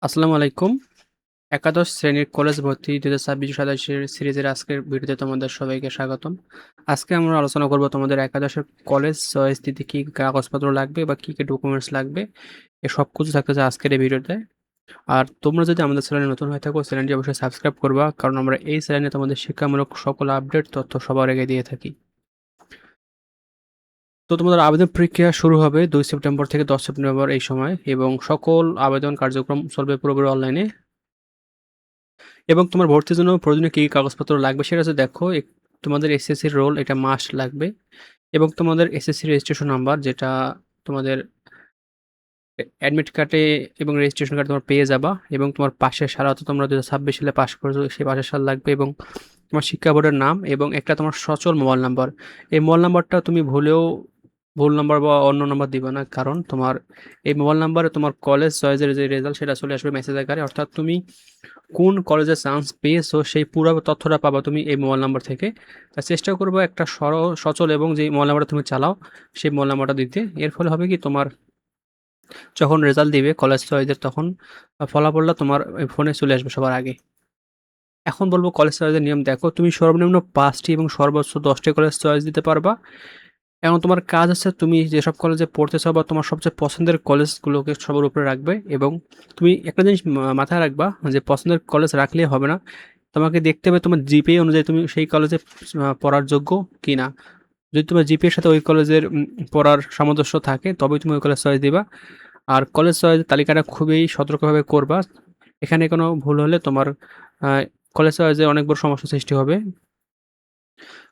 আসসালামু আলাইকুম। একাদশ শ্রেণীর কলেজ ভর্তি ২০২৬-২৭ সিরিজের আজকের ভিডিওতে তোমাদের সবাইকে স্বাগতম। আজকে আমরা আলোচনা করব তোমাদের একাদশের কলেজ চয়েস দিতে কী কাগজপত্র লাগবে বা কী ডকুমেন্টস লাগবে। এ সব কিছু থাকতেছে আজকের এই ভিডিওতে। আর তোমরা যদি আমাদের চ্যানেলে নতুন হয়ে থাকো, চ্যানেলটি অবশ্যই সাবস্ক্রাইব করবা, কারণ আমরা এই চ্যানেলে তোমাদের শিক্ষামূলক সকল আপডেট তথ্য সবার আগে দিয়ে থাকি। তো তোমাদের আবেদন প্রক্রিয়া শুরু হবে ২ সেপ্টেম্বর থেকে ১০ সেপ্টেম্বর এই সময়, এবং সকল আবেদন কার্যক্রম চলবে পুরোপুরি অনলাইনে। এবং তোমার ভর্তির জন্য প্রয়োজনীয় কী কাগজপত্র লাগবে সেটা হচ্ছে দেখো, তোমাদের এসএসসির রোল এটা মাস্ট লাগবে, এবং তোমাদের এসএসসি রেজিস্ট্রেশন নাম্বার, যেটা তোমাদের অ্যাডমিট কার্ডে এবং রেজিস্ট্রেশন কার্ডে তোমরা পেয়ে যাবা, এবং তোমার পাশের সাল, অর্থাৎ তোমরা ২০২৬ সালে পাস করেছো সেই পাশের সাল লাগবে, এবং তোমার শিক্ষা বোর্ডের নাম, এবং একটা তোমার সচল মোবাইল নাম্বার। এই মোবাইল নাম্বারটা তুমি ভুলেও ভুল নাম্বার বা অন্য নাম্বার দিবা না, কারণ তোমার এই মোবাইল নাম্বারে তোমার কলেজ চয়েসের যে রেজাল্ট সেটা চলে আসবে মেসেজ আকারে, অর্থাৎ তুমি কোন কলেজে চান্স পেয়েছো সেই পুরো তথ্যটা পাবা তুমি এই মোবাইল নাম্বার থেকে। তা চেষ্টা করবো একটা সচল এবং যে মোবাইল নাম্বারটা তুমি চালাও সেই মোবাইল নাম্বারটা দিতে। এর ফলে হবে কি, তোমার যখন রেজাল্ট দিবে কলেজ চয়েসের, তখন ফলাফলটা তোমার ফোনে চলে আসবে সবার আগে। এখন বলবো কলেজ চয়েসের নিয়ম। দেখো, তুমি সর্বনিম্ন 5টি এবং সর্বোচ্চ 10টি কলেজ চয়েস দিতে পারবা। এখন তোমার কাজ হচ্ছে, তুমি যেসব কলেজে পড়তে চাও বা তোমার সবচেয়ে পছন্দের কলেজগুলোকে সবার উপরে রাখবে, এবং তুমি একটা জিনিস মাথায় রাখবা যে পছন্দের কলেজ রাখলেই হবে না, তোমাকে দেখতে হবে তোমার জিপিএ অনুযায়ী তুমি সেই কলেজে পড়ার যোগ্য কি না। যদি তোমার জিপিএর সাথে ওই কলেজের পড়ার সামঞ্জস্য থাকে, তবেই তুমি ওই কলেজ চয়েস দিবা। আর কলেজ চয়েস তালিকাটা খুবই সতর্কভাবে করবা। এখানে কোনো ভুল হলে তোমার কলেজ চয়েসে অনেক বড় সমস্যার সৃষ্টি হবে।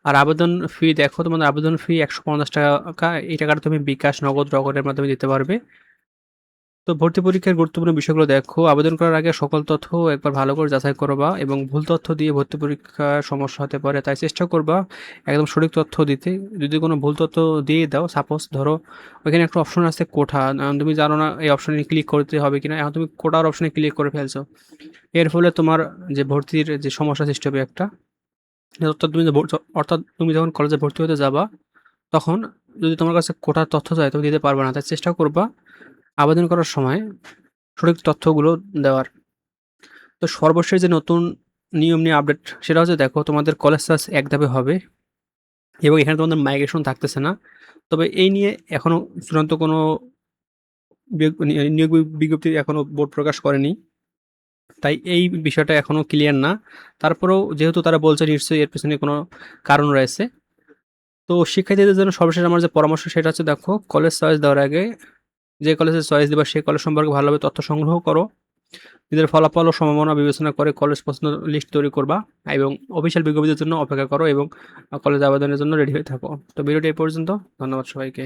আর আবেদন ফি দেখো, তোমাদের আবেদন ফি ৳১৫০। এই টাকাটা তুমি বিকাশ, নগদ, রকেটের মাধ্যমে দিতে পারবে। তো ভর্তি পরীক্ষার গুরুত্বপূর্ণ বিষয়গুলো দেখো, আবেদন করার আগে সকল তথ্য একবার ভালো করে যাচাই করবা, এবং ভুল তথ্য দিয়ে ভর্তি পরীক্ষার সমস্যা হতে পারে, তাই চেষ্টা করবা একদম সঠিক তথ্য দিতে। যদি কোনো ভুল তথ্য দিয়ে দাও, সাপোজ ধরো ওইখানে একটা অপশন আছে কোঠা, তুমি জানো না এই অপশনে ক্লিক করতে হবে কিনা, এখন তুমি কোটার অপশনে ক্লিক করে ফেলছো। এর ফলে তোমার যে ভর্তির যে সমস্যা সৃষ্টি হবে একটা, অর্থাৎ তুমি যখন কলেজে ভর্তি হতে যাবা, তখন যদি তোমার কাছে কোটার তথ্য চায় তুমি দিতে পারবে না। তাই চেষ্টা করবা আবেদন করার সময় সঠিক তথ্যগুলো দেওয়ার। তো সর্বশেষ যে নতুন নিয়ম নিয়ে আপডেট সেটা হচ্ছে, দেখো তোমাদের কলেজ চার্জ এক ধাপে হবে, এবং এখানে তোমাদের মাইগ্রেশন থাকতেছে না। তবে এই নিয়ে এখনো চূড়ান্ত কোনো নিয়োগ বিজ্ঞপ্তি এখনো বোর্ড প্রকাশ করেনি। তাই এই বিষয়টা এখনো ক্লিয়ার না। তারপরেও যেহেতু তারা বলছে, নিশ্চয়ই এর পেছনে কোনো কারণ রয়েছে। তো শিক্ষার্থীদের জন্য সর্বশেষ আমার যে পরামর্শ সেটা হচ্ছে, দেখো কলেজ চয়েস দেওয়ার আগে যে কলেজে চয়েস দিবা সেই কলেজ সম্পর্কে ভালোভাবে তথ্য সংগ্রহ করো। নিজের ফলাফল ও সম্ভাবনা বিবেচনা করে কলেজ পছন্দ লিস্ট তৈরি করবা, এবং অফিসিয়াল বিজ্ঞপ্তির জন্য অপেক্ষা করো, এবং কলেজ আবেদনের জন্য রেডি হয়ে থাকো। তো ভিডিওটি এই পর্যন্ত। ধন্যবাদ সবাইকে।